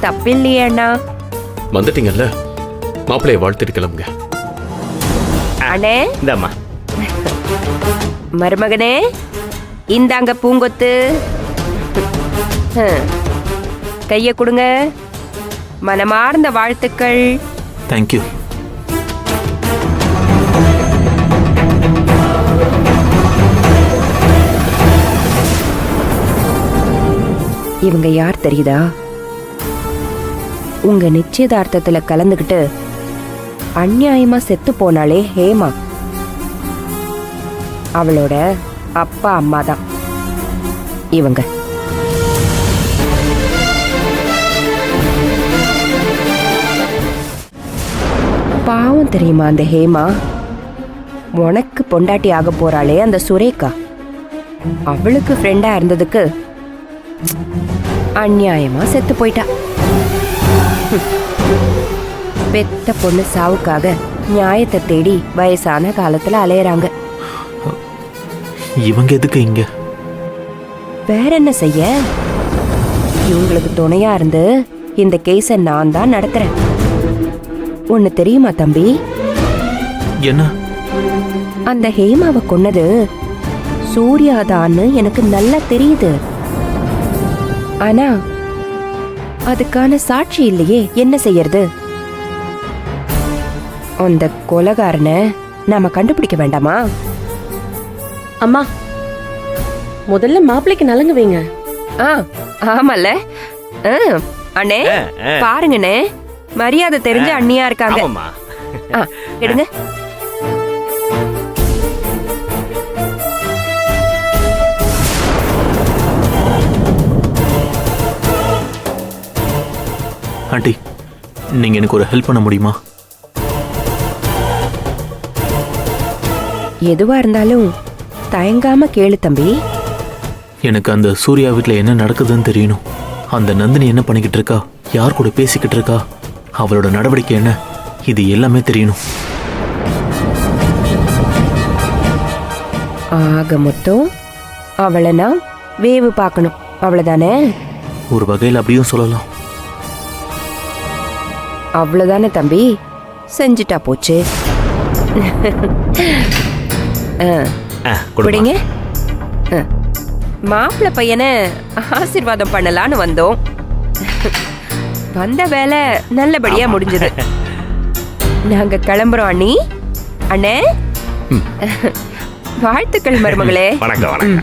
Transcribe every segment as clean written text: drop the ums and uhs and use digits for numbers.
தப்பில்லையே அண்ணா. வந்துட்டீங்கல்ல, மாப்பிள்ளைய வாழ்த்துட்டு கிளம்புங்க. அண்ணே, இந்தாம்மா. மருமகனே, இந்தாங்க பூங்கொத்து. கைய கொடுங்க. மனமார்ந்த வாழ்த்துக்கள். தேங்க்யூ. இவங்க யார் தெரியுதா? உங்க நிச்சயதார்த்தத்துல கலந்துகிட்டு அநியாயமா செத்து போனாலே ஹேமா, அவளோட அப்பா அம்மா தான் இவங்க. பாவம் தெரியுமா அந்த ஹேமா? உனக்கு பொண்டாட்டி ஆக போறாளே அந்த சுரேகா, அவளுக்கு ஃப்ரெண்டா இருந்ததுக்கு அநியாயமா செத்து போயிட்டா. பெத்த பொண்ணு சாவுக்காக நியாயத்தை தேடி வயசான காலத்துல அலையறாங்க. இவங்க எதுக்கு இங்க? வேற என்ன செய்ய? இவங்களுக்கு துணையா இருந்து இந்த கேஸ நான் தான் நடத்துறேன். ஒன்னு தெரியுமா தம்பி? என்ன? அந்த ஹேமாவை கொன்னது சூர்யாதான்னு எனக்கு நல்லா தெரியுது. ஆனா அதுக்கான சாட்சி இல்லையே, என்ன செய்யறது? அந்த கொலைகாரனை நாம கண்டுபிடிக்க வேண்டாமா? அம்மா, முதல்ல மாப்பிள்ளைக்கு நலங்கு வைங்க. ஆமால. அண்ணே பாருங்கண்ணே, மரியாதை தெரிஞ்ச அண்ணியா இருக்காங்க. எடுங்க. ஆண்டி, நீங்க எனக்கு ஒரு ஹெல்ப் பண்ண முடியுமா? எதுவா இருந்தாலும் தயங்காம கேளு தம்பி. எனக்கு அந்த சூர்யா வீட்டில் என்ன நடக்குதுன்னு தெரியணும். அந்த நந்தினி என்ன பண்ணிக்கிட்டு இருக்கா, யார் கூட பேசிக்கிட்டு இருக்கா, அவளோட நடவடிக்கை என்ன, இது எல்லாமே தெரியணும். ஆக மொத்தம் அவளை நான் வேவு பார்க்கணும், அவ்வளவுதானே? ஒரு வகையில் அப்படியும் சொல்லலாம். அவ்வளவுதானே தம்பி, செஞ்சுட்டா போச்சு. குடிங்க. மாப்பிள்ளை பையனை ஆசீர்வாதம் பண்ணலான்னு வந்தோம். வந்த வேலை நல்லபடியா முடிஞ்சது. நாங்க கிளம்புறோம் அண்ணி. அண்ணே, வாழ்த்துக்கள் மருமகளே. வணக்கம் வணக்கம்.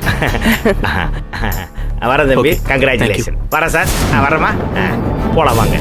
வர தம்பி, கங்க்ராச்சுலேஷன். வர சார், வரமா? போலாம் வாங்க.